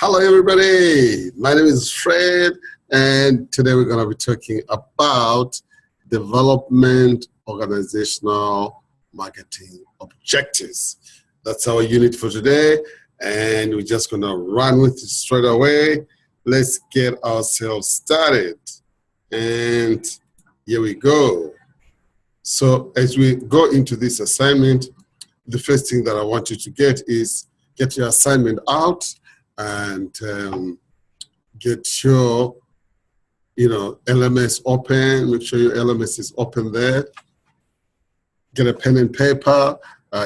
Hello, everybody. My name is Fred, and today we're going to be talking about development organizational marketing objectives. That's our unit for today, and we're just going to run with it straight away. Let's get ourselves started. And here we go. So as we go into this assignment, the first thing that I want you to get is get your assignment out and get your LMS open. Make sure your LMS is open there. Get a pen and paper,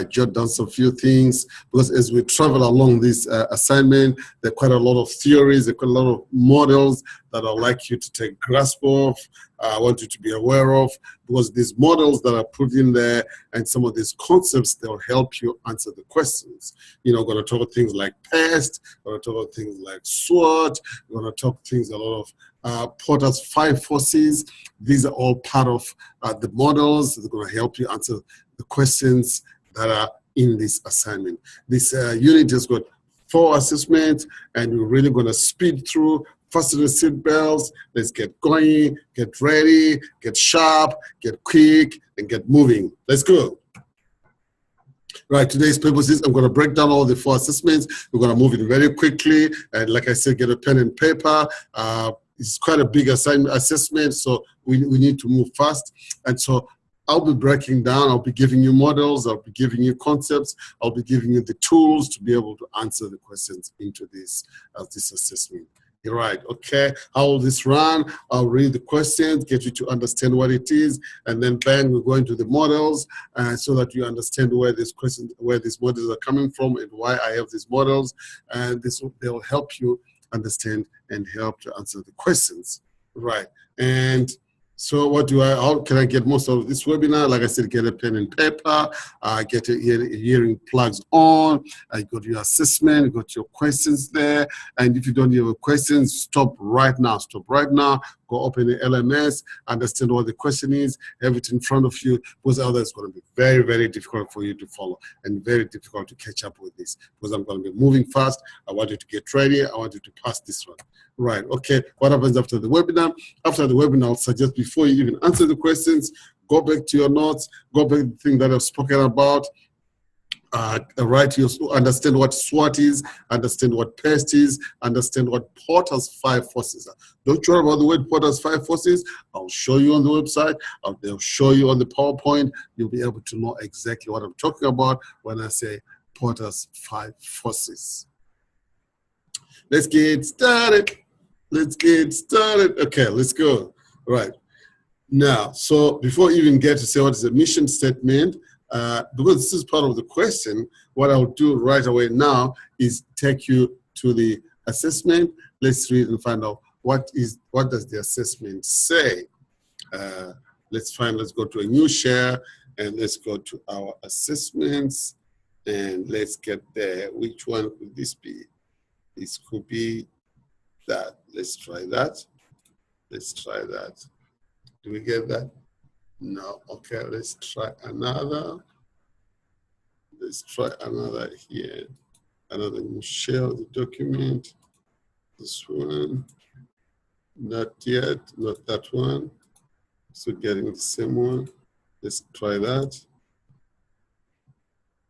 jot down some few things, because as we travel along this assignment, there are quite a lot of theories, there are quite a lot of models that I'd like you to take grasp of. I want you to be aware of, because these models that are put in there and some of these concepts, they'll help you answer the questions. We're going to talk about things like PEST, we're going to talk about things like SWOT, we're going to talk things a lot of Porter's 5 forces. These are all part of the models. They're going to help you answer the questions that are in this assignment. This unit has got 4 assessments, and we're really going to speed through. Fasten the seat belts. Let's get going, get ready, get sharp, get quick, and get moving. Let's go. Right, today's purpose is I'm going to break down all the 4 assessments. We're going to move it very quickly. And like I said, get a pen and paper. It's quite a big assessment, so we need to move fast. And so I'll be breaking down, I'll be giving you models, I'll be giving you concepts, I'll be giving you the tools to be able to answer the questions into this assessment. You're right, okay. How will this run? I'll read the questions, get you to understand what it is, and then bang, we're going to the models so that you understand where these questions, where these models are coming from and why I have these models. And they'll help you understand and help to answer the questions. Right. And so how can I get most of this webinar? Like I said, get a pen and paper, get your hearing plugs on, got your assessment, got your questions there. And if you don't have questions, stop right now. Stop right now. Go open the LMS, understand what the question is, have it in front of you, because otherwise it's going to be very, very difficult for you to follow and very difficult to catch up with this, because I'm going to be moving fast. I want you to get ready. I want you to pass this one. Right, okay. What happens after the webinar? After the webinar, I'll suggest before you even answer the questions, go back to your notes, go back to the thing that I've spoken about, understand what SWOT is, understand what PEST is, understand what Porter's 5 forces are. Don't worry about the word Porter's 5 forces. I'll show you on the website. They'll show you on the PowerPoint. You'll be able to know exactly what I'm talking about when I say Porter's 5 forces. Let's get started. Let's get started. Okay, let's go. Right. Now, so before you even get to say what is a mission statement, because this is part of the question, what I'll do right away now is take you to the assessment. Let's read and find out what does the assessment say. Let's go to a new share and let's go to our assessments and let's get there. Which one could this be? This could be that. Let's try that. Let's try that. Do we get that? No. Okay, let's try another. Let's try another here. Another new share of the document. This one. Not yet. Not that one. So getting the same one. Let's try that.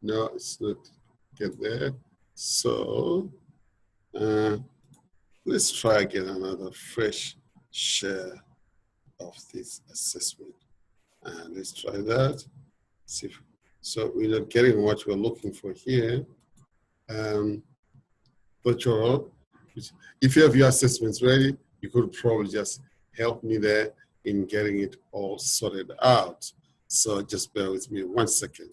No, it's not get there. So let's try again another fresh share of this assessment. And let's try that. See so we're not getting what we're looking for here. But if you have your assessments ready, you could probably just help me there in getting it all sorted out. So just bear with me 1 second.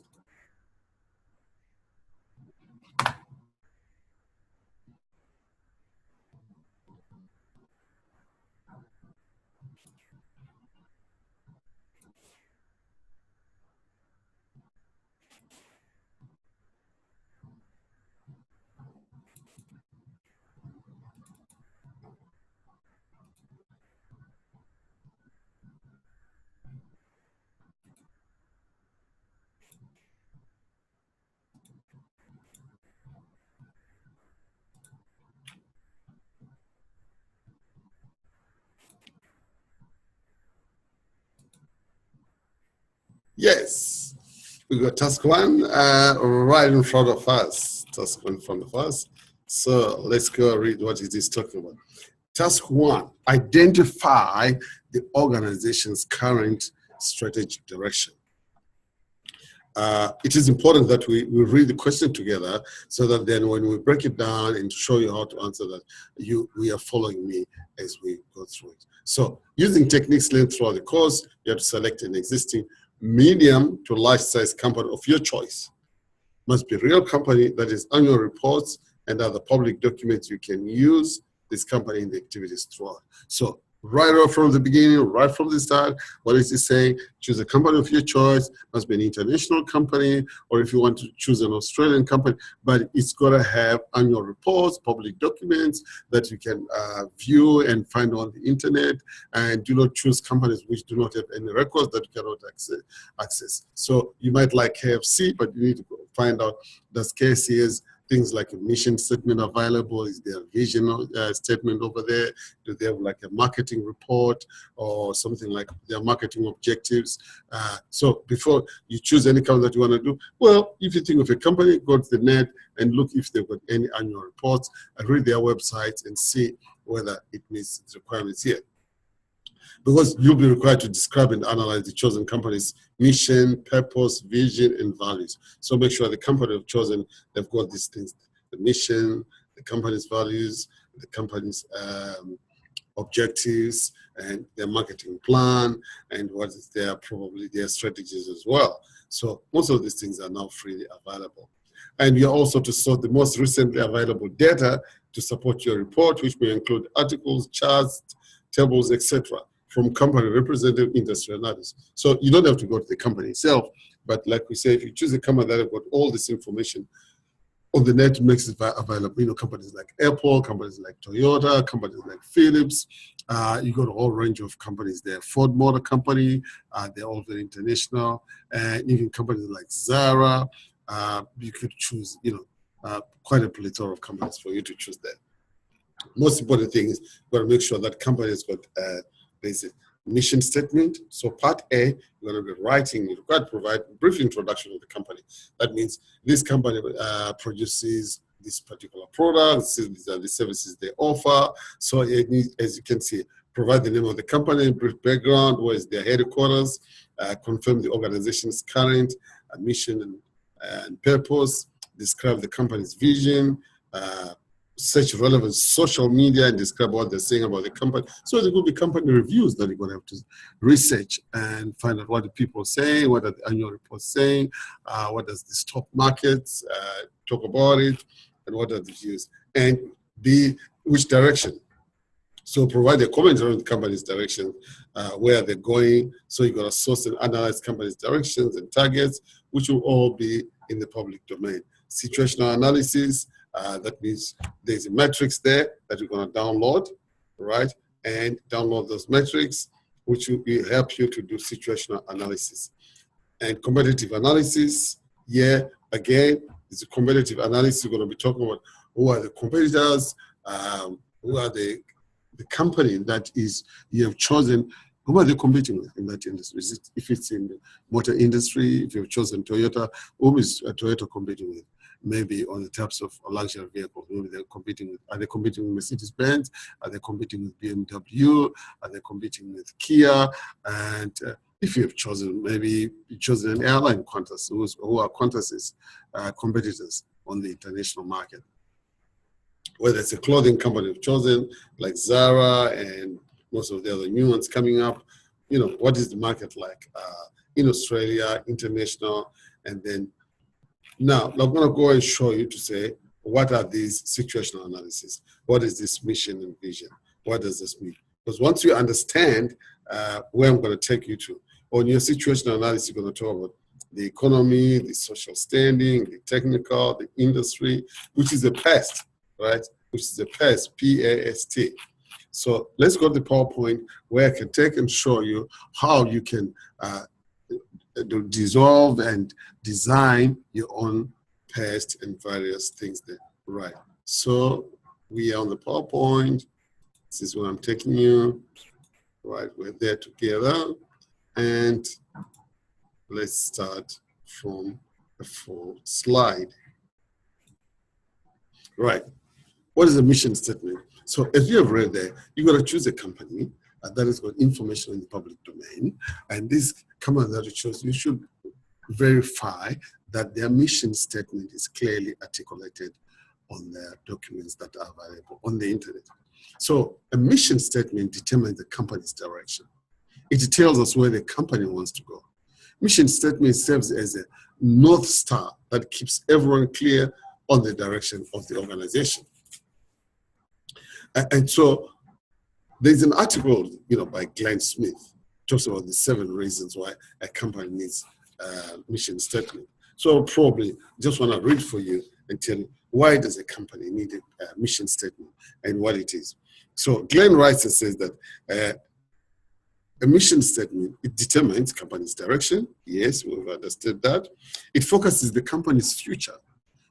Yes, we got task one right in front of us. Task one in front of us. So let's go read what it is talking about. Task one, identify the organization's current strategic direction. It is important that we read the question together so that then when we break it down and show you how to answer that, we are following me as we go through it. So using techniques learned throughout the course, you have to select an existing medium to large size company of your choice. Must be a real company that is annual reports and other public documents you can use this company in the activities throughout. So right off from the beginning, right from the start, what is it saying? Choose a company of your choice. Must be an international company, or if you want to choose an Australian company, but it's got to have annual reports, public documents that you can view and find on the internet. And do not choose companies which do not have any records that you cannot access. So you might like KFC, but you need to find out, does KFC's things like a mission statement available? Is there a vision statement over there? Do they have like a marketing report or something like their marketing objectives? So before you choose any company that you want to do, well, if you think of a company, go to the net and look if they've got any annual reports and read their websites and see whether it meets the requirements here. Because you'll be required to describe and analyze the chosen company's mission, purpose, vision, and values. So make sure the company you've chosen, they've got these things: the mission, the company's values, the company's objectives, and their marketing plan, and what is probably their strategies as well. So most of these things are now freely available. And you're also to sort the most recently available data to support your report, which may include articles, charts, tables, etc., from company representative industry analysis. So you don't have to go to the company itself, but like we say, if you choose a company that have got all this information on the net, makes it available. You know, companies like Apple, companies like Toyota, companies like Philips. You got a whole range of companies there. Ford Motor Company, they're all very international, and even companies like Zara. You could choose, quite a plethora of companies for you to choose there. Most important thing is you got to make sure that company has got there's a mission statement. So part A, you're going to be writing, you've got to provide a brief introduction of the company. That means this company produces this particular product, these are the services they offer. So it needs, as you can see, provide the name of the company, brief background, where is their headquarters, confirm the organization's current mission and purpose, describe the company's vision, search relevant social media and describe what they're saying about the company. So there will be company reviews that you're going to have to research and find out what the people say, what are the annual reports saying, what does the stock markets talk about it, and what are the views, and which direction. So provide a commentary on the company's direction, where they're going. So you've got to source and analyze company's directions and targets, which will all be in the public domain. Situational analysis, that means there's a metrics there that you're going to download, right? And download those metrics, which will help you to do situational analysis. And competitive analysis, again, it's a competitive analysis. You're going to be talking about who are the competitors, who are the company that is you have chosen, who are they competing with in that industry? If it's in the motor industry, if you've chosen Toyota, who is Toyota competing with? Maybe on the types of luxury vehicles, maybe they're competing with, are they competing with Mercedes-Benz? Are they competing with BMW? Are they competing with Kia? And if you have chosen, maybe you chosen an airline, Qantas, who are Qantas's competitors on the international market. Whether it's a clothing company you've chosen, like Zara and most of the other new ones coming up, what is the market like in Australia, international, and then now, I'm going to go and show you to say, what are these situational analysis? What is this mission and vision? What does this mean? Because once you understand where I'm going to take you to, on your situational analysis, you're going to talk about the economy, the social standing, the technical, the industry, which is the past, right? Which is the past, P-A-S-T. So let's go to the PowerPoint where I can take and show you how you can dissolve and design your own past and various things there. Right. So we are on the PowerPoint. This is where I'm taking you. Right. We're there together. And let's start from the full slide. Right. What is a mission statement? So as you have read there, you've got to choose a company that has got information in the public domain. And this company that you chose, you should verify that their mission statement is clearly articulated on the documents that are available on the internet. So a mission statement determines the company's direction. It tells us where the company wants to go. Mission statement serves as a North Star that keeps everyone clear on the direction of the organization. And so there's an article, by Glenn Smith, talks about the 7 reasons why a company needs a mission statement. So I'll probably just want to read for you and tell you why does a company need a mission statement and what it is. So Glenn writes and says that a mission statement, it determines company's direction. Yes, we've understood that. It focuses the company's future.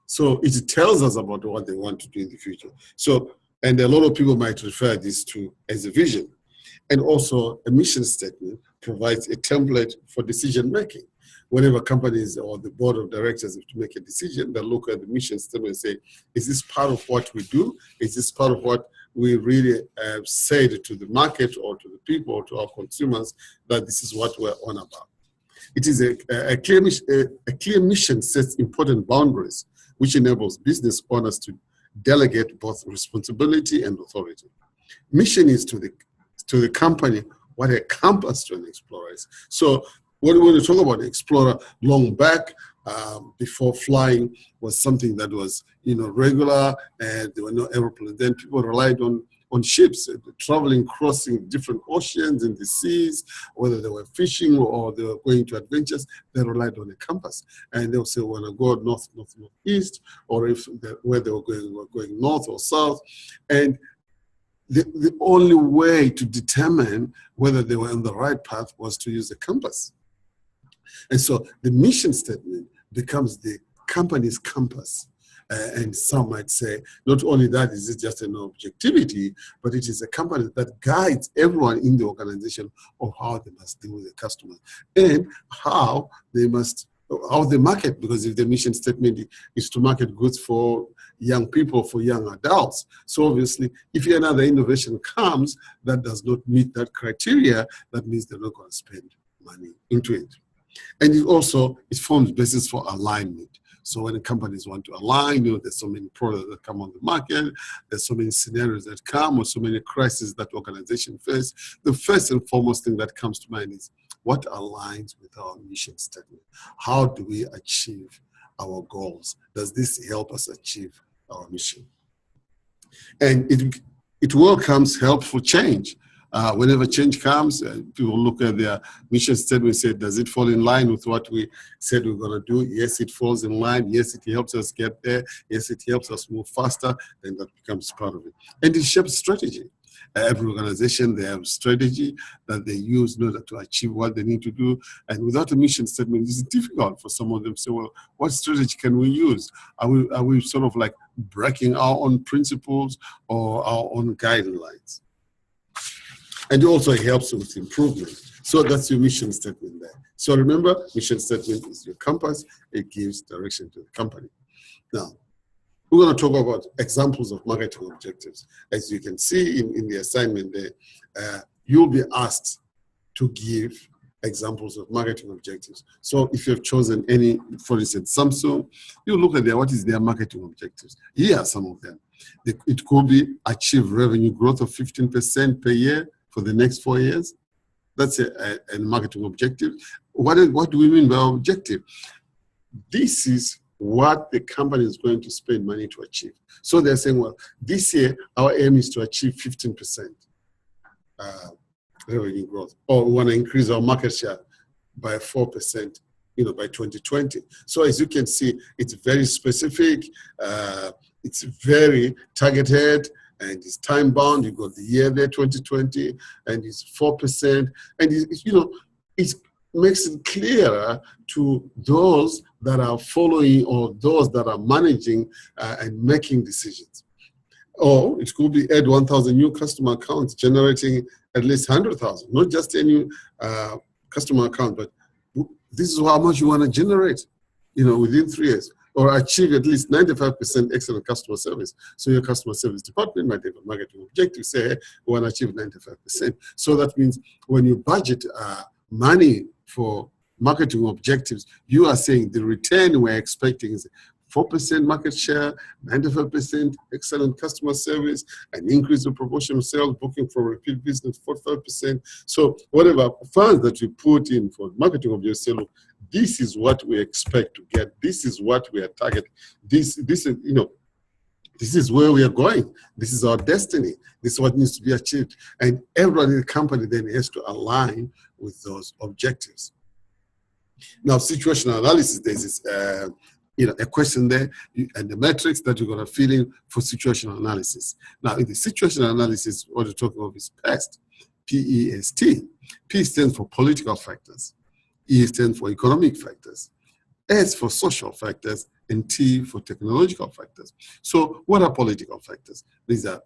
So it tells us about what they want to do in the future. So, and a lot of people might refer this to as a vision. And also a mission statement provides a template for decision making. Whenever companies or the board of directors have to make a decision, they look at the mission statement and say, is this part of what we do? Is this part of what we really said to the market or to the people or to our consumers that this is what we're on about? It is a clear mission sets important boundaries, which enables business owners to delegate both responsibility and authority. Mission is to the company what a compass to an explorer is. So when we talk about the explorer, long back, before flying was something that was regular, and there were no airplanes. Then people relied on ships, traveling, crossing different oceans and the seas, whether they were fishing or they were going to adventures, they relied on a compass. And they'll say, when I go north, east, or if where they were going north or south. And the only way to determine whether they were on the right path was to use a compass. And so the mission statement becomes the company's compass. And some might say, not only that is it just an objectivity, but it is a company that guides everyone in the organization of how they must deal with the customers and how they market, because if the mission statement is to market goods for young people, for young adults. So obviously, if another innovation comes that does not meet that criteria, that means they're not going to spend money into it. And it forms basis for alignment. So when companies want to align, there's so many products that come on the market, there's so many scenarios that come, or so many crises that organizations face. The first and foremost thing that comes to mind is what aligns with our mission statement? How do we achieve our goals? Does this help us achieve our mission? And it welcomes helpful change. Whenever change comes, people look at their mission statement and say, does it fall in line with what we said we're going to do? Yes, it falls in line. Yes, it helps us get there. Yes, it helps us move faster. And that becomes part of it. And it shapes strategy. Every organization, they have strategy that they use in order to achieve what they need to do. And without a mission statement, it's difficult for some of them to say, well, what strategy can we use? Are we sort of like breaking our own principles or our own guidelines? And it also helps with improvement. So that's your mission statement there. So remember, mission statement is your compass. It gives direction to the company. Now, we're going to talk about examples of marketing objectives. As you can see in the assignment there, you'll be asked to give examples of marketing objectives. So if you've chosen any, for instance, Samsung, you look at what is their marketing objectives. Here are some of them. It could be achieve revenue growth of 15% per year for the next 4 years. That's a marketing objective. What do we mean by objective? This is what the company is going to spend money to achieve. So they're saying, well, this year, our aim is to achieve 15% revenue growth, or we want to increase our market share by 4%, by 2020. So as you can see, it's very specific, it's very targeted, and it's time bound. You got the year there, 2020, and it's 4%. And it makes it clearer to those that are following or those that are managing and making decisions. Or it could be add 1,000 new customer accounts, generating at least 100,000, not just any customer account, but this is how much you want to generate, within 3 years, or achieve at least 95% excellent customer service. So your customer service department might have a marketing objective, say, hey, we want to achieve 95%. So that means when you budget money for marketing objectives, you are saying the return we're expecting is 4% market share, 95% excellent customer service, an increase in proportion of sales booking for repeat business, 45%. So whatever funds that you put in for marketing objectives, say, look, this is what we expect to get. This is what we are targeting. This is where we are going. This is our destiny. This is what needs to be achieved. And everybody in the company then has to align with those objectives. Now, situational analysis, there's this, a question there, and the metrics that you're going to fill in for situational analysis. Now, in the situational analysis, what you're talking about is PEST, P-E-S-T. P stands for political factors. E stands for economic factors. S for social factors, and T for technological factors. So what are political factors? These are,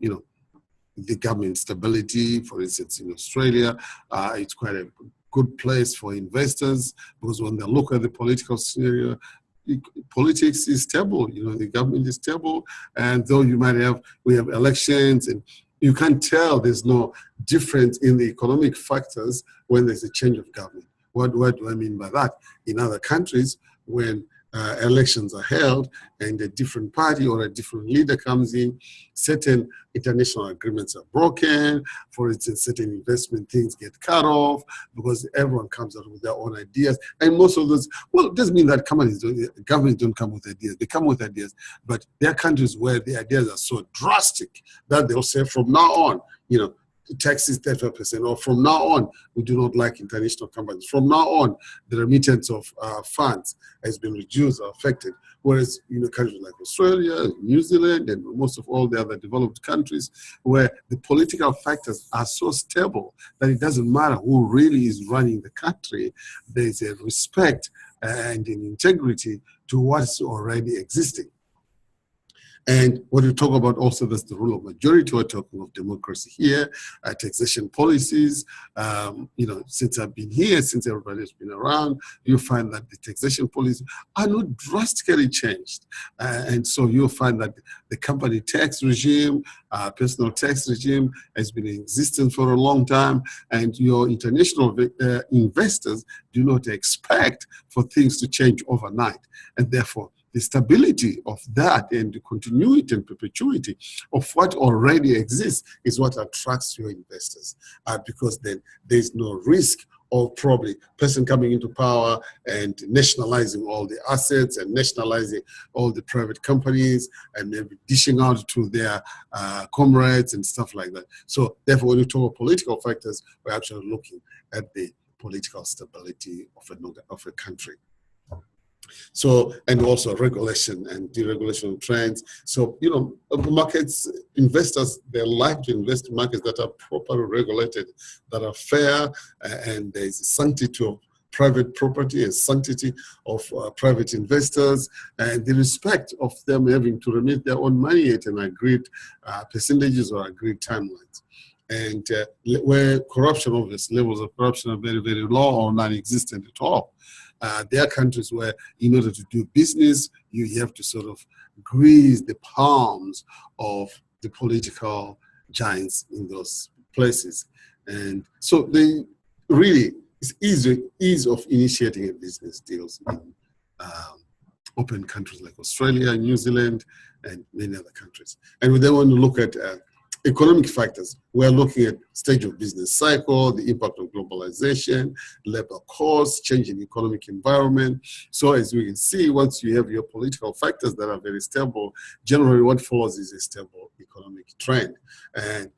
the government stability. For instance, in Australia, it's quite a good place for investors, because when they look at the political scenario, politics is stable, the government is stable, and though we have elections, and you can't tell there's no difference in the economic factors when there's a change of government. What do I mean by that? In other countries, when elections are held and a different party or a different leader comes in, certain international agreements are broken. For instance, certain investment things get cut off because everyone comes out with their own ideas. And most of those, well, it doesn't mean that governments don't come with ideas. They come with ideas, but there are countries where the ideas are so drastic that they'll say from now on, taxes 35%, or from now on, we do not like international companies. From now on, the remittance of funds has been reduced or affected. Whereas, countries like Australia, New Zealand, and most of all the other developed countries, where the political factors are so stable that it doesn't matter who really is running the country, there's a respect and an integrity to what's already existing. And when you talk about also that's the rule of majority, we're talking of democracy here, taxation policies. Since I've been here, since everybody's been around, you find that the taxation policies are not drastically changed. And so you'll find that the company tax regime, personal tax regime has been in existence for a long time, and your international investors do not expect for things to change overnight. And therefore, the stability of that and the continuity and perpetuity of what already exists is what attracts your investors, because then there's no risk of probably person coming into power and nationalizing all the assets and nationalizing all the private companies and maybe dishing out to their comrades and stuff like that. So therefore, when you talk about political factors, we're actually looking at the political stability of a country. So, and also regulation and deregulation trends. So, markets, investors, they like to invest in markets that are properly regulated, that are fair, and there's a sanctity of private property and sanctity of private investors, and the respect of them having to remit their own money at an agreed percentages or agreed timelines. And where corruption, obviously, levels of corruption are very, very low or non-existent at all. There are countries where, in order to do business, you have to sort of grease the palms of the political giants in those places. And so they really, it's ease of initiating a business deals in open countries like Australia, New Zealand, and many other countries. And we then want to look at economic factors. We're looking at stage of business cycle, the impact of globalization, labor costs, change in economic environment. So as we can see, once you have your political factors that are very stable, generally what follows is a stable economic trend. And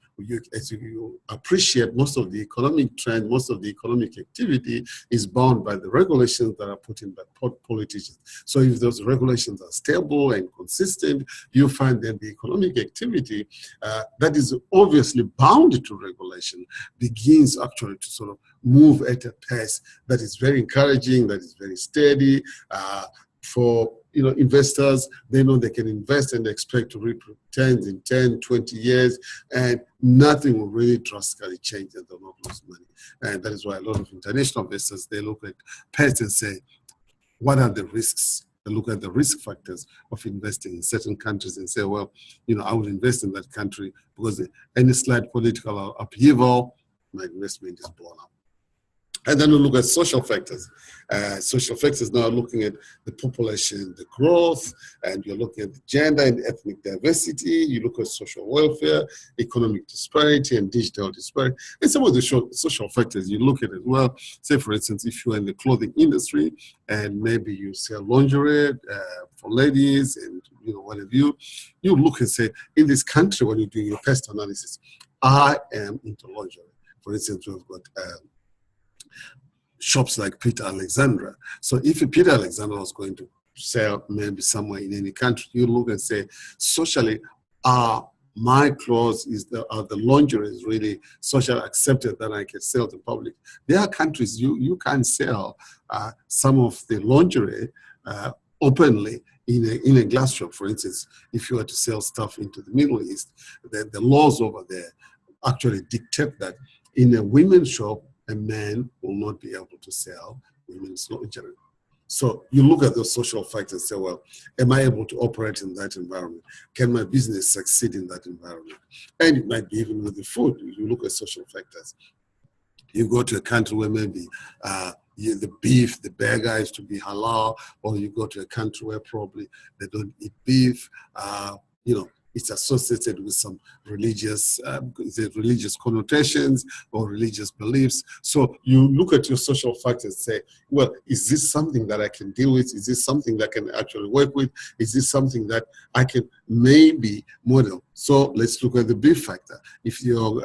as you appreciate, most of the economic trend, most of the economic activity is bound by the regulations that are put in by politicians. So if those regulations are stable and consistent, you find that the economic activity that is obviously bound to regulation begins actually to sort of move at a pace that is very encouraging, that is very steady for investors, they know they can invest and expect to reap returns in 10, 20 years, and nothing will really drastically change and they'll not lose money. And that is why a lot of international investors, they look at pets and say, what are the risks? They look at the risk factors of investing in certain countries and say, well, I would invest in that country because any slight political upheaval, my investment is blown up. And then we look at social factors. Social factors now looking at the population, the growth, and you're looking at the gender and ethnic diversity. You look at social welfare, economic disparity, and digital disparity. And some of the social factors you look at as well. Say, for instance, if you're in the clothing industry and maybe you sell lingerie for ladies and what have you, you look and say, in this country, when you're doing your pest analysis, I am into lingerie. For instance, we've got shops like Peter Alexandra. So if Peter Alexandra was going to sell maybe somewhere in any country, you look and say, socially, are my clothes, are the lingerie is really socially accepted that I can sell to the public? There are countries you can sell some of the lingerie openly in a glass shop. For instance, if you were to sell stuff into the Middle East, the laws over there actually dictate that in a women's shop, a man will not be able to sell women's lingerie. So you look at those social factors and say, well, am I able to operate in that environment? Can my business succeed in that environment? And it might be even with the food. You look at social factors. You go to a country where maybe the beef, the burger is to be halal, or you go to a country where probably they don't eat beef, it's associated with some religious connotations or religious beliefs. So you look at your social factors and say, well, is this something that I can deal with? Is this something that I can actually work with? Is this something that I can maybe model? So let's look at the beef factor. If you're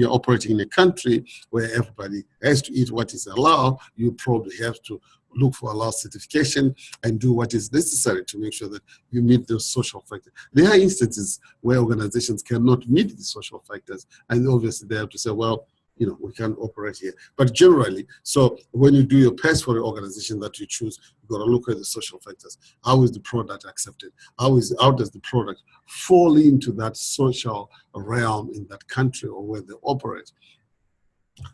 operating in a country where everybody has to eat what is allowed, you probably have to look for allowed certification and do what is necessary to make sure that you meet those social factors. There are instances where organizations cannot meet the social factors, and obviously they have to say, well, we can't operate here. But generally, so when you do your PES for the organization that you choose, you've got to look at the social factors. How is the product accepted? How does the product fall into that social realm in that country or where they operate?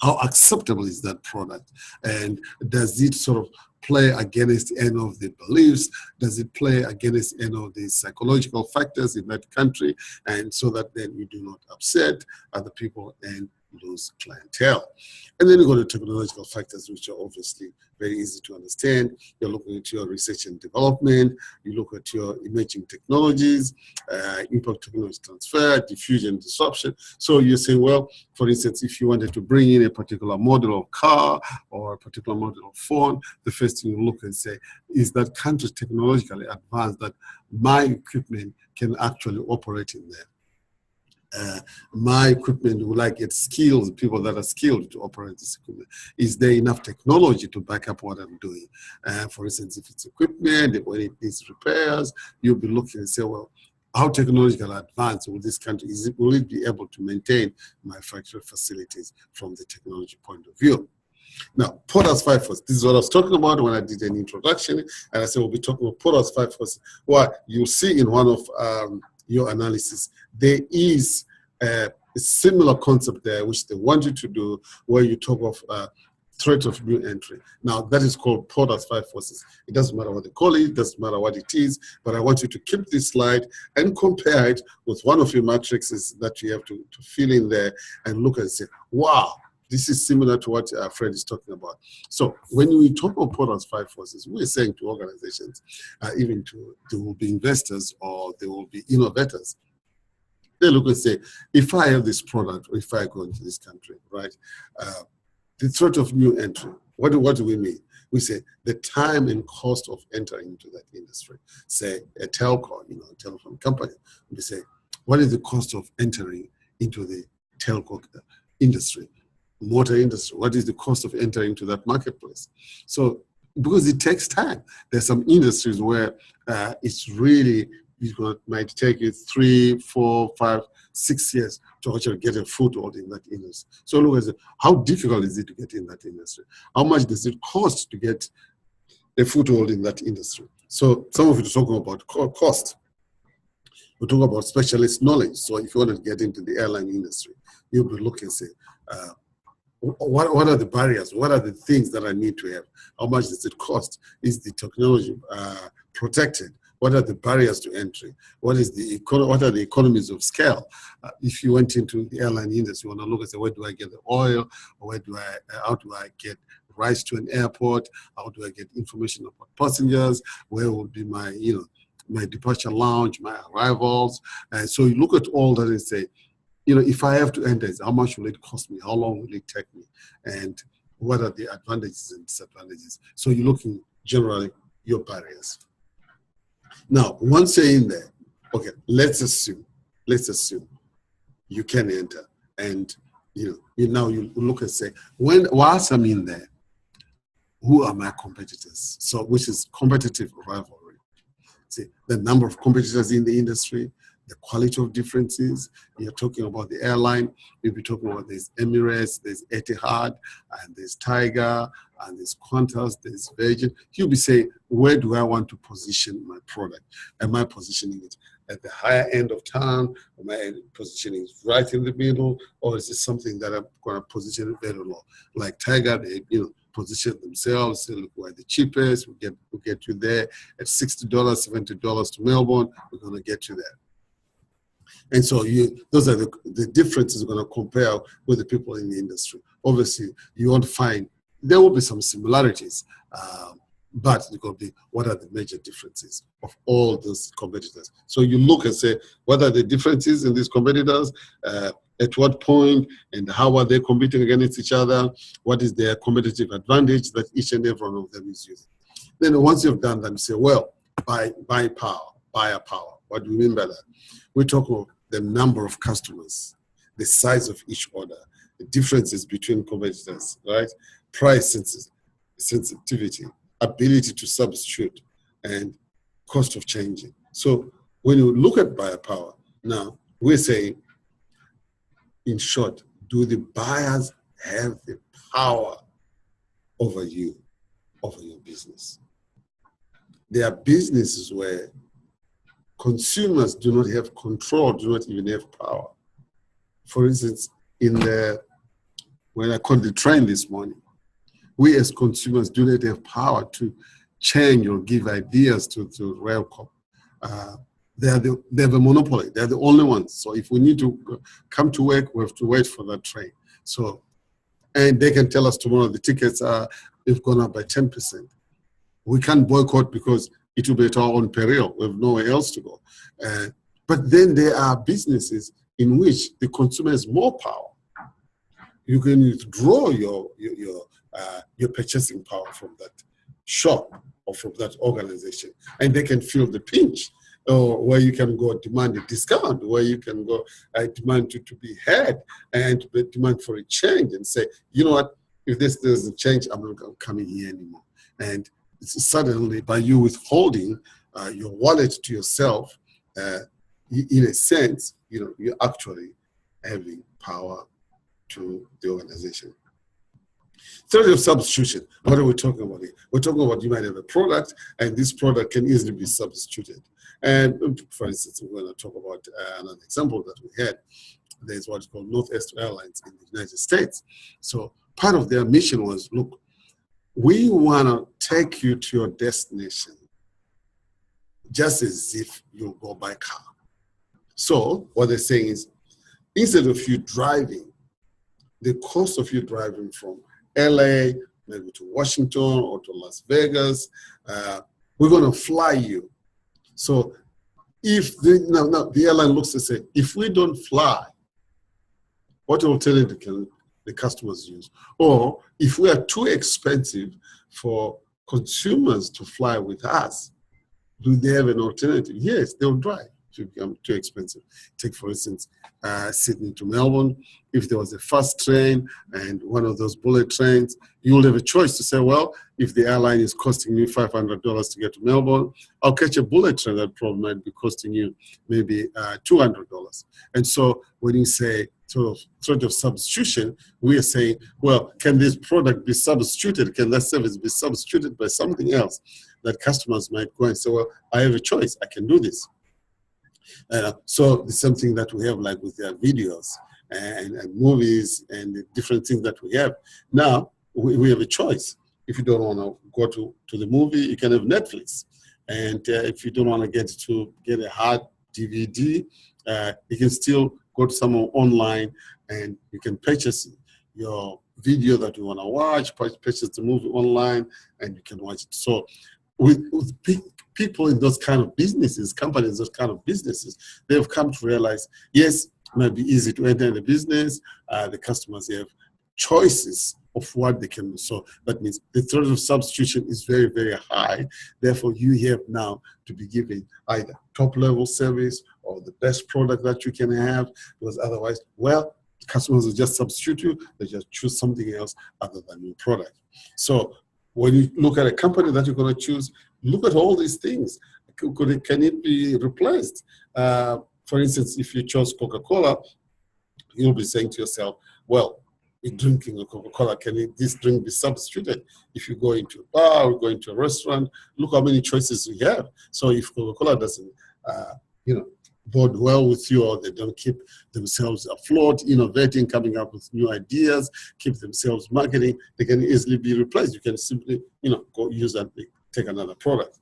How acceptable is that product? And does it sort of play against any of the beliefs? Does it play against any of the psychological factors in that country? And so that then you do not upset other people and lose clientele. And then you go to technological factors, which are obviously very easy to understand. You're looking at your research and development. You look at your emerging technologies, impact technology transfer, diffusion, disruption. So you say, well, for instance, if you wanted to bring in a particular model of car or a particular model of phone, the first thing you look and say, is that country technologically advanced that my equipment can actually operate in there? My equipment, will I get skills, people that are skilled to operate this equipment? Is there enough technology to back up what I'm doing? For instance, if it's equipment, when it needs repairs, you'll be looking and say, well, how technological advanced will this country, will it be able to maintain my factory facilities from the technology point of view? Now, Porter's 5 forces. This is what I was talking about when I did an introduction, and I said we'll be talking about Porter's 5 forces. Well, you'll see in one of your analysis, there is a similar concept there which they want you to do, where you talk of threat of new entry. Now, that is called Porter's 5 forces. It doesn't matter what they call it, doesn't matter what it is, but I want you to keep this slide and compare it with one of your matrices that you have to fill in there and look and say, wow, this is similar to what Fred is talking about. So when we talk about Porter's 5 forces, we're saying to organizations, even to, there will be investors or there will be innovators, they look and say, if I have this product or if I go into this country, right, the threat of new entry, what do we mean? We say the time and cost of entering into that industry. Say a telco, a telephone company, we say, what is the cost of entering into the telco industry? Motor industry, what is the cost of entering into that marketplace? So, because it takes time. There's some industries where it's really, might take you 3, 4, 5, 6 years to actually get a foothold in that industry. So look at it, how difficult is it to get in that industry? How much does it cost to get a foothold in that industry. So some of it is talking about cost. We talk about specialist knowledge. So if you want to get into the airline industry, you'll be looking and say, what are the barriers? What are the things that I need to have? How much does it cost? Is the technology protected? What are the barriers to entry? What are the economies of scale? If you went into the airline industry, you want to look and say, where do I get the oil? Or how do I get rides to an airport? How do I get information about passengers? Where will be my, my departure lounge, my arrivals? And so you look at all that and say, if I have to enter, how much will it cost me? How long will it take me? And what are the advantages and disadvantages? So you're looking generally your barriers. Now, once you're in there, okay, let's assume you can enter, and you look and say, whilst I'm in there, who are my competitors? So, which is competitive rivalry. See, the number of competitors in the industry, the quality of differences. You're talking about the airline. You'll be talking about there's Emirates, there's Etihad, and there's Tiger, and there's Qantas, there's Virgin. You'll be saying, where do I want to position my product? Am I positioning it at the higher end of town? Am I positioning it right in the middle? Or is it something that I'm going to position it very low? Like Tiger, they position themselves, say, look, we're the cheapest. We'll get you there at $60, $70 to Melbourne. We're going to get you there. And so those are the differences you're going to compare with the people in the industry. Obviously, you want to find, there will be some similarities, but it's going to be, what are the major differences of all those competitors? So you look and say, what are the differences in these competitors? At what point, and how are they competing against each other? What is their competitive advantage that each and every one of them is using? Then once you've done that, you say, well, buyer power. What do we mean by that? We talk about the number of customers, the size of each order, the differences between competitors, right? Price sensitivity, ability to substitute, and cost of changing. So when you look at buyer power, now we're saying, in short, do the buyers have the power over you, over your business? There are businesses where consumers do not have control, do not even have power. For instance, when I caught the train this morning, we as consumers do not have power to change or give ideas to Railcorp. They have a monopoly. They're the only ones. So if we need to come to work, we have to wait for that train. So, and they can tell us tomorrow the tickets have gone up by 10%. We can't boycott because it will be at our own peril. We have nowhere else to go. But then there are businesses in which the consumer has more power. You can withdraw your purchasing power from that shop or from that organization, and they can feel the pinch. Or where you can go demand a discount, where you can go demand to be heard and demand for a change and say, you know what, if this doesn't change, I'm not coming here anymore. And suddenly, by you withholding your wallet to yourself, in a sense, you're actually having power to the organization. Theory of substitution. What are we talking about here? We're talking about you might have a product, and this product can easily be substituted. And for instance, we're going to talk about another example that we had. There's what's called Northwest Airlines in the United States. So part of their mission was, look, we want to take you to your destination just as if you go by car. So what they're saying is, instead of you driving, the cost of you driving from LA, maybe to Washington or to Las Vegas, we're going to fly you. So if the airline looks to say, if we don't fly, what alternative can the customers use? Or if we are too expensive for consumers to fly with us, do they have an alternative? Yes, they'll drive. to become too expensive. Take, for instance, Sydney to Melbourne. If there was a fast train and one of those bullet trains, you will have a choice to say, well, if the airline is costing me $500 to get to Melbourne, I'll catch a bullet train that probably might be costing you maybe $200. And so when you say sort of substitution, we are saying, well, can this product be substituted? Can that service be substituted by something else that customers might go and say, well, I have a choice, I can do this. So it's something that we have like with their videos and movies and the different things that we have. Now, we have a choice. If you don't want to go to the movie, you can have Netflix. And if you don't want to get a hard DVD, you can still go to someone online and you can purchase your video that you want to watch, purchase the movie online, and you can watch it. So with people in those kind of businesses, companies, those kind of businesses, they've come to realize, yes, it might be easy to enter the business. The customers have choices of what they can do. So that means the threat of substitution is very, very high. Therefore, you have now to be given either top-level service or the best product that you can have, because otherwise, well, customers will just substitute you. They just choose something else other than your product. So when you look at a company that you're going to choose, look at all these things. Can it be replaced? For instance, if you chose Coca-Cola, you'll be saying to yourself, well, in drinking a Coca-Cola, can this drink be substituted? If you go into a bar or go into a restaurant, look how many choices we have. So if Coca-Cola doesn't, bode well with you, or they don't keep themselves afloat, innovating, coming up with new ideas, keep themselves marketing, they can easily be replaced. You can simply, go use and take another product.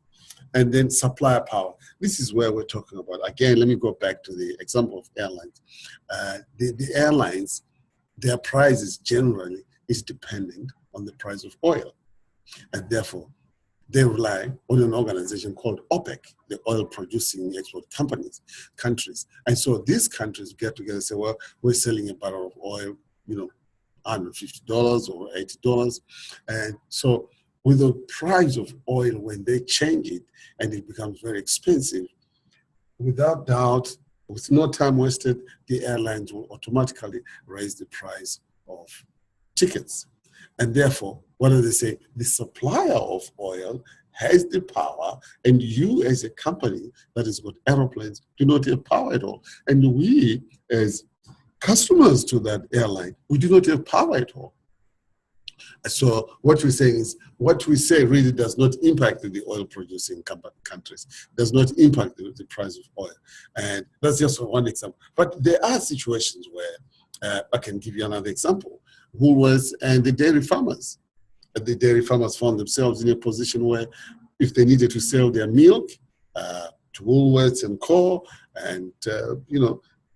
And then supplier power. This is where we're talking about. Again, let me go back to the example of airlines. The airlines, their prices generally is dependent on the price of oil. And therefore, they rely on an organization called OPEC, the oil producing export countries. And so these countries get together and say, well, we're selling a barrel of oil, $150 or $80. And so with the price of oil, when they change it and it becomes very expensive, without doubt, with no time wasted, the airlines will automatically raise the price of tickets. And therefore, what do they say? The supplier of oil has the power, and you as a company that has got aeroplanes do not have power at all. And we as customers to that airline, we do not have power at all. So what we're saying is, what we say really does not impact the oil producing countries, does not impact the price of oil. And that's just one example. But there are situations where, I can give you another example, Woolworths and the dairy farmers. The dairy farmers found themselves in a position where if they needed to sell their milk to Woolworths and Co., and,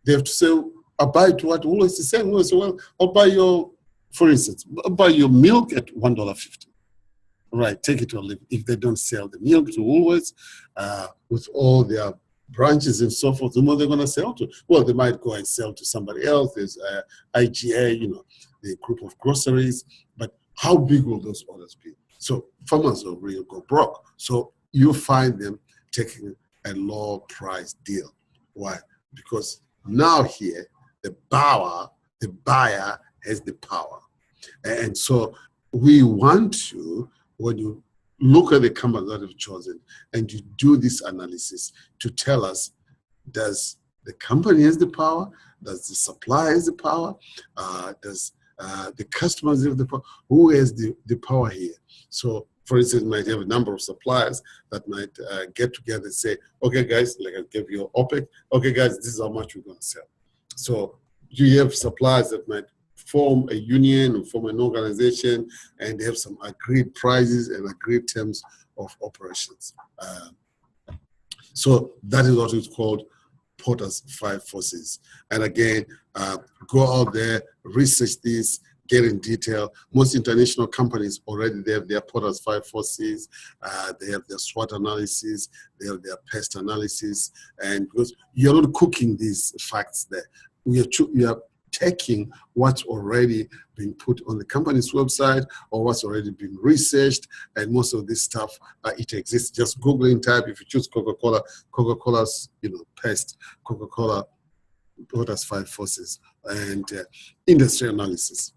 they have to sell, buy to what Woolworths is saying. Woolworths say, well, I'll buy your, for instance, I'll buy your milk at $1.50. Right, take it or leave. If they don't sell the milk to Woolworths with all their branches and so forth, who are they going to sell to? Well, they might go and sell to somebody else. There's IGA, the group of groceries. But how big will those orders be? So farmers will really go broke. So you find them taking a low price deal. Why? Because now here, the buyer has the power. And so we want to, when you look at the company that you've chosen and you do this analysis to tell us, does the company has the power? Does the supplier has the power? Does the customers have the power? Who has the power here? So, for instance, you might have a number of suppliers that might get together and say, okay, guys, like I gave you OPEC, okay, guys, this is how much we're going to sell. So you have suppliers that might form a union or form an organization, and they have some agreed prices and agreed terms of operations. So that is what is called Porter's 5 Forces. And again, go out there, research this, get in detail. Most international companies already, they have their Porter's 5 Forces, they have their SWOT analysis, they have their pest analysis, and because you're not cooking these facts there. We are taking what's already been put on the company's website or what's already been researched, and most of this stuff, it exists. Just Googling type, if you choose Coca-Cola, Coca-Cola's, paste, Coca-Cola, what has 5 forces, and industry analysis.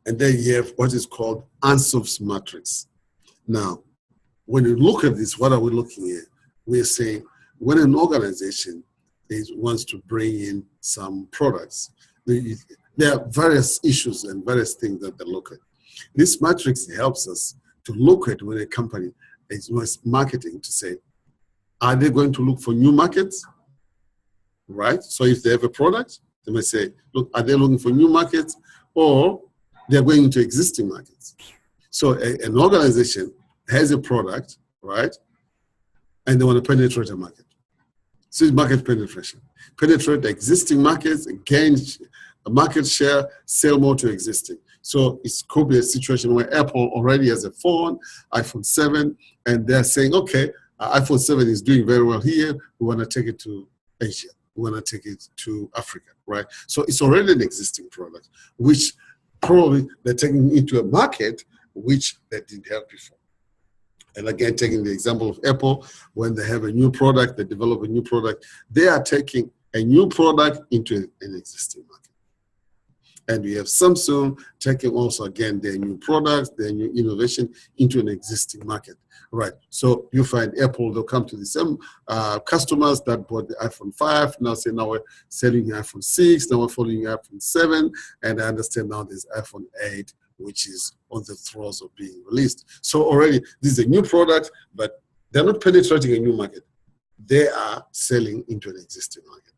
And then you have what is called Ansof's matrix. Now, when you look at this, what are we looking at? We're saying when an organization wants to bring in some products, there are various issues and various things that they look at. This matrix helps us to look at when a company is marketing to say, are they going to look for new markets? Right? So if they have a product, they may say, look, are they looking for new markets, or they're going into existing markets? So an organization has a product, right? And they want to penetrate a market. So it's market penetration. Penetrate the existing markets, gain a market share, sell more to existing. So it could be a situation where Apple already has a phone, iPhone 7, and they're saying, okay, iPhone 7 is doing very well here. We want to take it to Asia. We want to take it to Africa, right? So it's already an existing product, which probably they're taking into a market which they didn't have before. And again, taking the example of Apple, when they have a new product, they develop a new product, they are taking a new product into an existing market. And we have Samsung taking also, again, their new products, their new innovation into an existing market. Right. So you find Apple, they'll come to the same customers that bought the iPhone 5, now say, now we're selling iPhone 6, now we're following iPhone 7, and I understand now there's iPhone 8, which is on the throes of being released. So already, this is a new product, but they're not penetrating a new market. They are selling into an existing market.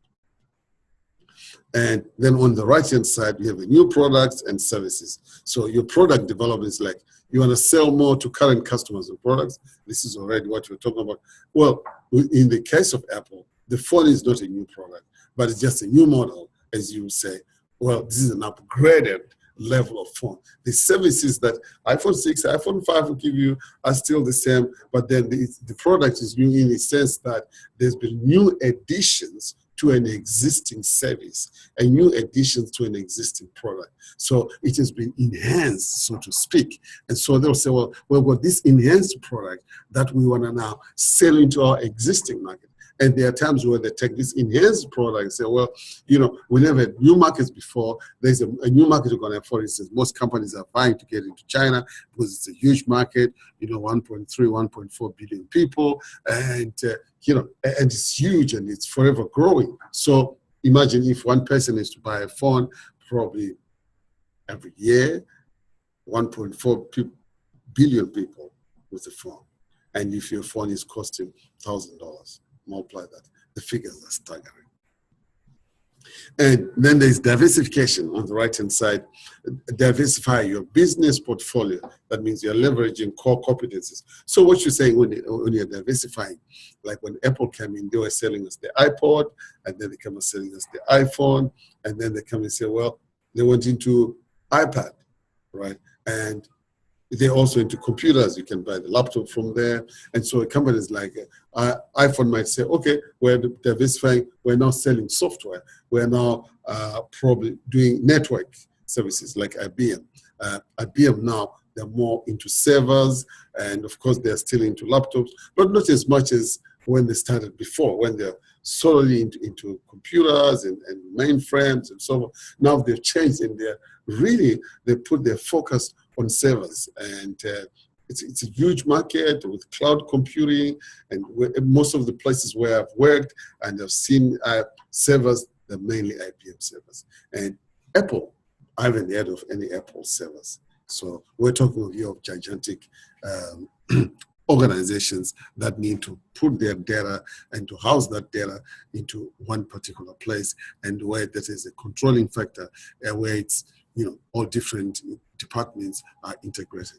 And then on the right-hand side, we have a new products and services. So your product development is like, you want to sell more to current customers and products. This is already what we're talking about. Well, in the case of Apple, the phone is not a new product, but it's just a new model, as you say. Well, this is an upgraded level of phone. The services that iPhone 6, iPhone 5 will give you are still the same, but then the product is new in the sense that there's been new additions to an existing service, a new addition to an existing product. So it has been enhanced, so to speak. And so they'll say, well, we've got this enhanced product that we want to now sell into our existing market. And there are times where they take this enhanced product and say, well, we never had new markets before. There's a new market we're going to have. For instance, most companies are vying to get into China because it's a huge market, 1.3, 1.4 billion people. And, and it's huge and it's forever growing. So imagine if one person is to buy a phone, probably every year, 1.4 billion people with a phone. And if your phone is costing $1,000, multiply that, the figures are staggering. And then there's diversification on the right-hand side. Diversify your business portfolio. That means you're leveraging core competencies. So what you're saying when you're diversifying, like when Apple came in, they were selling us the iPod, and then they come and selling us the iPhone, and then they come and say, well, they went into iPad, right? And they're also into computers. You can buy the laptop from there. And so companies like iPhone might say, okay, we're diversifying. We're now selling software. We're now probably doing network services like IBM. IBM now, they're more into servers. And of course, they're still into laptops, but not as much as when they started before, when they're solely into computers and mainframes and so on. Now they've changed and they put their focus on servers, and it's a huge market with cloud computing, and most of the places where I've worked and I've seen servers, they're mainly IBM servers. And Apple, I haven't heard of any Apple servers. So we're talking here of gigantic organizations that need to put their data and to house that data into one particular place, and where that is a controlling factor, where it's all different departments are integrated.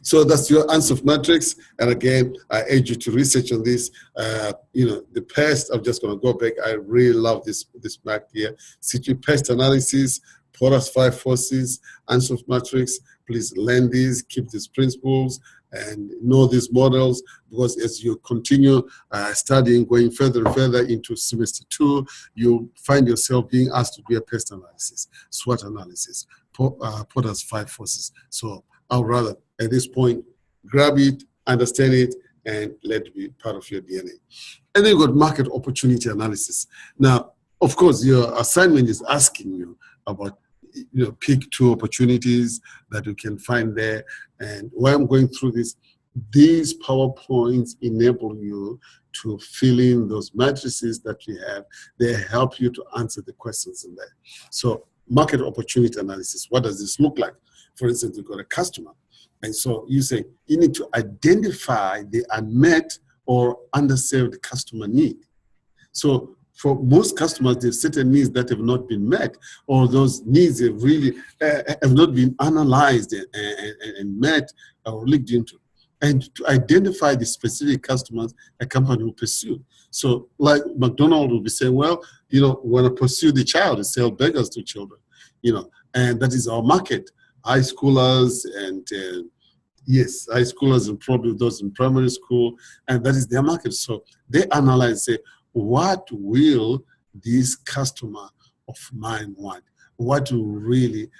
So that's your answer matrix. And again, I urge you to research on this. The pest, I'm just going to go back. I really love this map here. Situ pest analysis, porous 5 forces, answer matrix. Please learn these, keep these principles, and know these models, because as you continue studying, going further and further into semester 2, you find yourself being asked to do a pest analysis, SWOT analysis, Porter's 5 forces. So I would rather, at this point, grab it, understand it, and let it be part of your DNA. And then you got market opportunity analysis. Now, of course, your assignment is asking you about, pick 2 opportunities that you can find there. And while I'm going through this, these PowerPoints enable you to fill in those matrices that we have. They help you to answer the questions in there. So market opportunity analysis, what does this look like? For instance, you've got a customer. And so you say, you need to identify the unmet or underserved customer need. So for most customers, there's certain needs that have not been met, or those needs have really have not been analyzed and met or looked into. And to identify the specific customers a company will pursue. So like McDonald's will be saying, well, we want to pursue the child and sell burgers to children, and that is our market. High schoolers and yes, high schoolers and probably those in primary school, and that is their market. So they analyze, say, what will this customer of mine want? What will really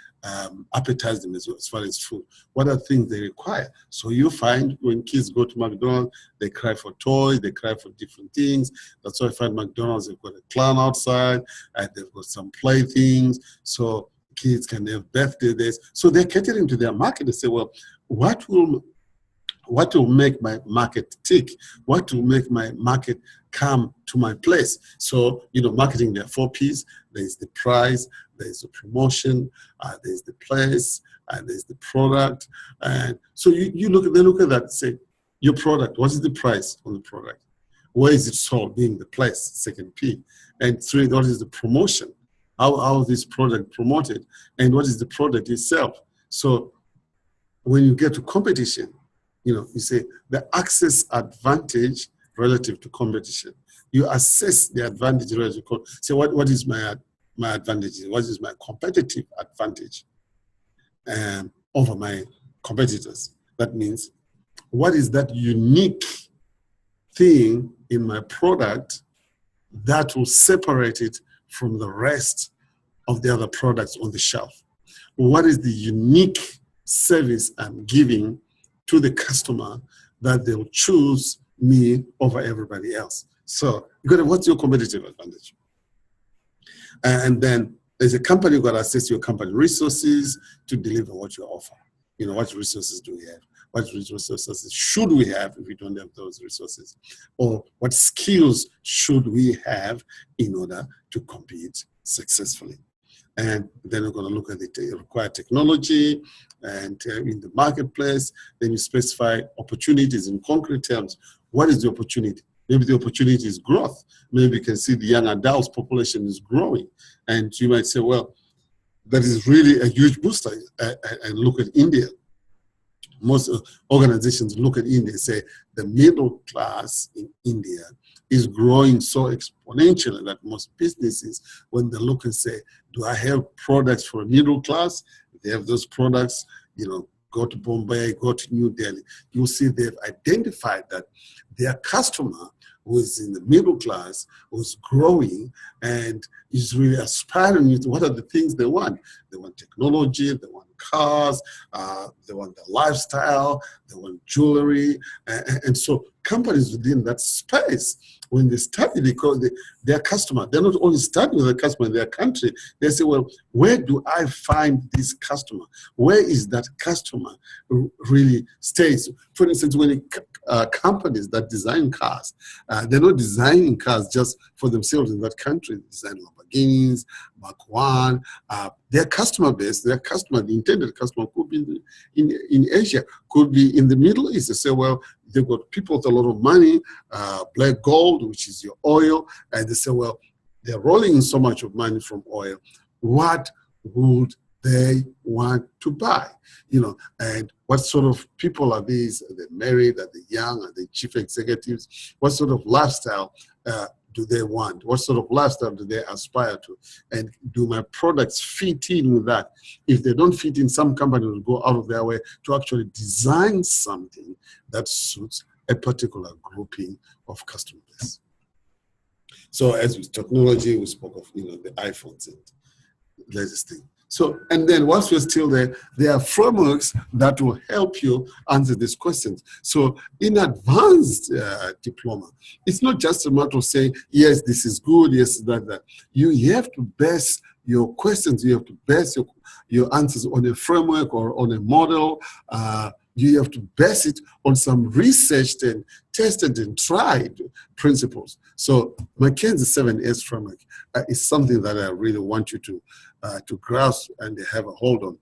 appetize them as far as food? What are things they require? So you find when kids go to McDonald's, they cry for toys, they cry for different things. That's why I find McDonald's, they've got a clown outside, and they've got some playthings, so kids can have birthdays. So they're catering to their market. They say, well, what will make my market tick? What will make my market come to my place? So, marketing, there are 4 P's. There's the price, there's the promotion, there's the place, and there's the product. And so they look at that and say, your product, what is the price on the product? Where is it sold, being the place, second P. And 3, what is the promotion? How is this product promoted? And what is the product itself? So when you get to competition, you say the access advantage relative to competition. You assess the advantage relative to say what is my advantage? What is my competitive advantage over my competitors? That means, what is that unique thing in my product that will separate it from the rest of the other products on the shelf? What is the unique service I'm giving to the customer that they'll choose me over everybody else? So what's your competitive advantage? And then as a company, you've got to assess your company resources to deliver what you offer. What resources do we have? What resources should we have if we don't have those resources? Or what skills should we have in order to compete successfully? And then we're going to look at the required technology and in the marketplace. Then you specify opportunities in concrete terms. What is the opportunity? Maybe the opportunity is growth. Maybe you can see the young adults population is growing. And you might say, well, that is really a huge booster. And look at India. Most organizations look at India and say the middle class in India is growing so exponentially that most businesses, when they look and say, do I have products for a middle class? They have those products, go to Bombay, go to New Delhi. You'll see they've identified that their customer who is in the middle class, who's growing and is really aspiring to what are the things they want. They want technology, they want cars, they want the lifestyle, they want jewelry. And so companies within that space, when they study, because their customer, they're not only studying with the customer in their country, they say, well, where do I find this customer? Where is that customer really stays? For instance, when companies that design cars, they're not designing cars just for themselves in that country. They design Lamborghinis, Mark 1. Their customer base, the intended customer could be in Asia, could be in the Middle East. They say, well, they've got people with a lot of money, black gold, which is your oil, and they say, well, they're rolling in so much of money from oil. What would they want to buy? And what sort of people are these? Are they married? Are they young? Are they chief executives? What sort of lifestyle do they want? What sort of lifestyle do they aspire to? And do my products fit in with that? If they don't fit in, some company will go out of their way to actually design something that suits a particular grouping of customers. So as with technology, we spoke of the iPhones and latest thing. So, and then once we're still there, there are frameworks that will help you answer these questions. So in advanced diploma, it's not just a matter of saying, yes, this is good, yes, that. You have to base your questions, you have to base your answers on a framework or on a model. You have to base it on some researched and tested and tried principles. So McKinsey 7S framework is something that I really want you to grasp and have a hold on.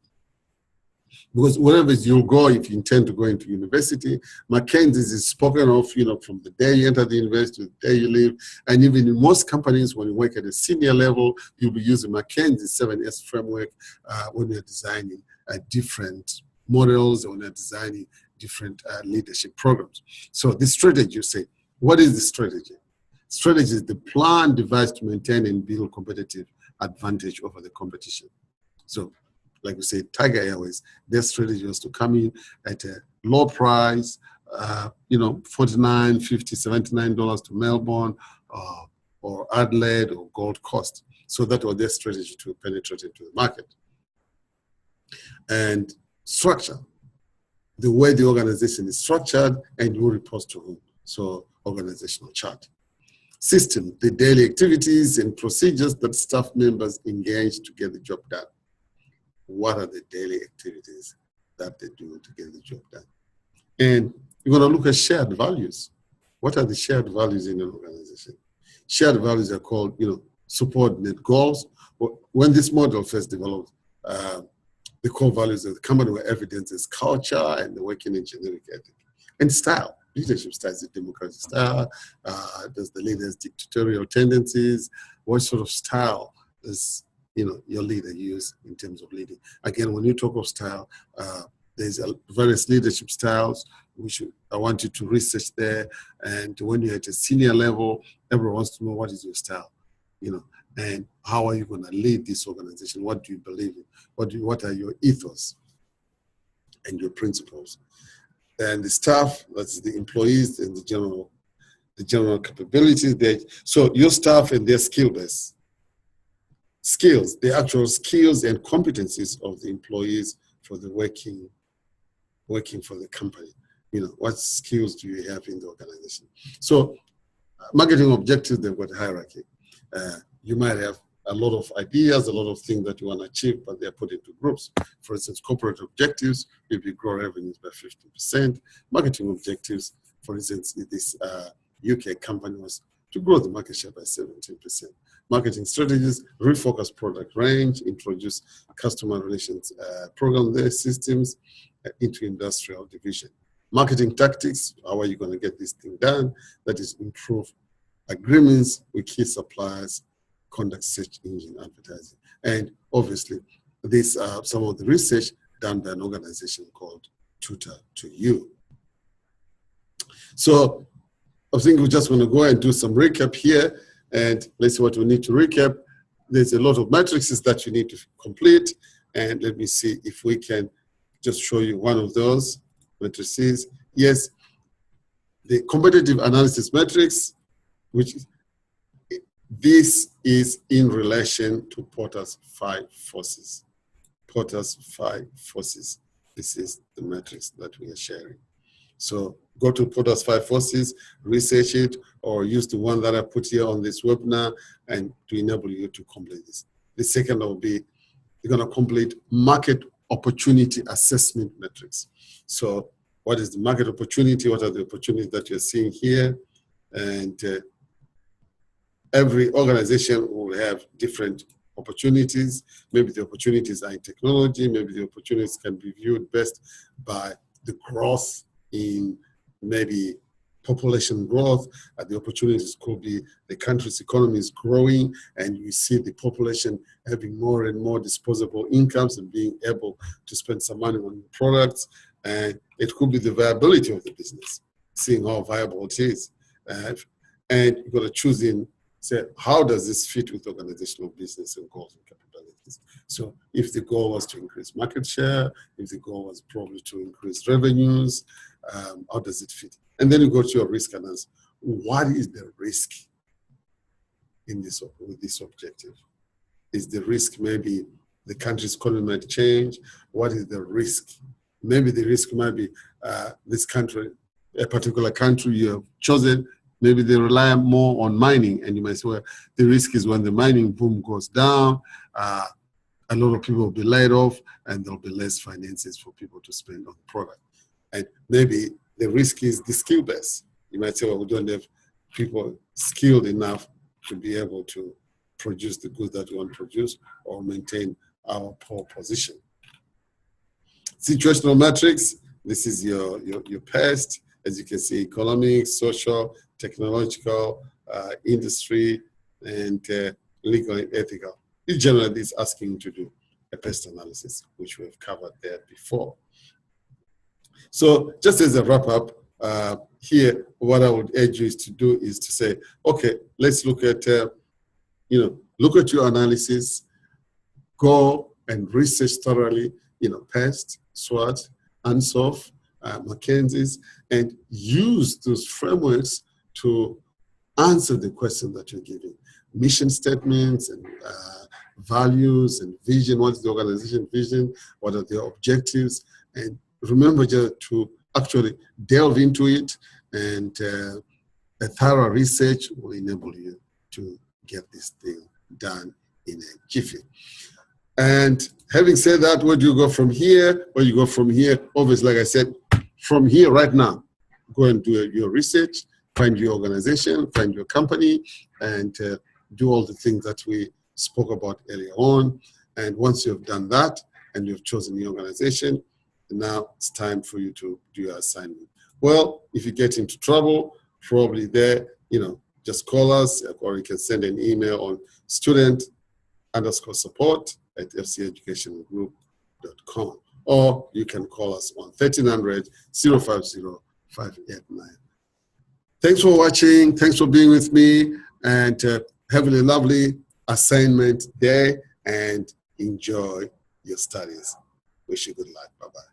Because wherever you'll go, if you intend to go into university, McKinsey is spoken of, from the day you enter the university to the day you leave. And even in most companies, when you work at a senior level, you'll be using McKinsey 7S framework when you're designing different models, or when you're designing different leadership programs. So the strategy, you say, what is the strategy? Strategy is the plan devised to maintain and build competitive advantage over the competition. So, like we say, Tiger Airways, their strategy was to come in at a low price, $49, $50, $79 to Melbourne, or Adelaide, or Gold Coast. So that was their strategy to penetrate into the market. And structure, the way the organization is structured and who reports to whom. So organizational chart. System, the daily activities and procedures that staff members engage to get the job done. What are the daily activities that they do to get the job done? And you're going to look at shared values. What are the shared values in an organization? Shared values are called, subordinate goals. When this model first developed, the core values of the company were evidence as culture and the working engineering ethic and style. Leadership style, is it democratic style? Does the leader's dictatorial tendencies? What sort of style does your leader use in terms of leading? Again, when you talk of style, there's various leadership styles, which I want you to research there. And when you're at a senior level, everyone wants to know what is your style, and how are you going to lead this organization? What do you believe in? What are your ethos and your principles? And the staff, that's the employees and the general capabilities. So your staff and their skill base. Skills, the actual skills and competencies of the employees for the working for the company. What skills do you have in the organization? So marketing objectives, they've got hierarchy. You might have a lot of ideas, a lot of things that you want to achieve, but they're put into groups. For instance, corporate objectives, if you grow revenues by 50%. Marketing objectives, for instance, this UK company was to grow the market share by 17%. Marketing strategies, refocus product range, introduce customer relations program their systems into industrial division. Marketing tactics, how are you going to get this thing done? That is, improve agreements with key suppliers, conduct search engine advertising. And obviously, these are some of the research done by an organization called Tutor to You. So I think we're just going to go and do some recap here. And let's see what we need to recap. There's a lot of matrices that you need to complete. And let me see if we can just show you one of those matrices. Yes, the competitive analysis matrix, which this is in relation to Porter's 5 forces. Porter's 5 forces. This is the matrix that we are sharing. So go to Porter's 5 forces, research it, or use the one that I put here on this webinar and to enable you to complete this. The second will be, you're going to complete market opportunity assessment metrics. So what is the market opportunity? What are the opportunities that you're seeing here? And every organization will have different opportunities. Maybe the opportunities are in technology. Maybe the opportunities can be viewed best by the growth in maybe population growth. The opportunities could be the country's economy is growing and you see the population having more and more disposable incomes and being able to spend some money on products. And it could be the viability of the business, seeing how viable it is. And you've got to choose in say, how does this fit with organizational business and goals and capabilities? So if the goal was to increase market share, if the goal was probably to increase revenues, how does it fit? And then you go to your risk analysis. What is the risk in this, with this objective? Is the risk maybe the country's climate change? What is the risk? Maybe the risk might be this country, a particular country you have chosen, maybe they rely more on mining, and you might say, well, the risk is when the mining boom goes down, a lot of people will be laid off, and there'll be less finances for people to spend on the product. And maybe the risk is the skill base. You might say, well, we don't have people skilled enough to be able to produce the goods that we want to produce or maintain our poor position. Situational metrics, this is your past. As you can see, economic, social, technological, industry, and legal and ethical. It generally is asking you to do a pest analysis, which we have covered there before. So just as a wrap up, here, what I would urge you is to say, okay, let's look at, look at your analysis, go and research thoroughly, pest, SWOT, ANSOF, McKinsey's, and use those frameworks to answer the question that you're giving. Mission statements and values and vision. What is the organization vision? What are their objectives? And remember just to actually delve into it, and a thorough research will enable you to get this thing done in a jiffy. And having said that, where do you go from here? Where you go from here, obviously, like I said, from here right now, go and do your research, find your organization, find your company, and do all the things that we spoke about earlier on. And once you've done that and you've chosen your organization, now it's time for you to do your assignment. Well, if you get into trouble, probably there, just call us, or you can send an email on student_support@fceducationalgroup.com, or you can call us on 1300-050-589. Thanks for watching. Thanks for being with me, and have a lovely assignment day, and enjoy your studies. Wish you good luck. Bye-bye.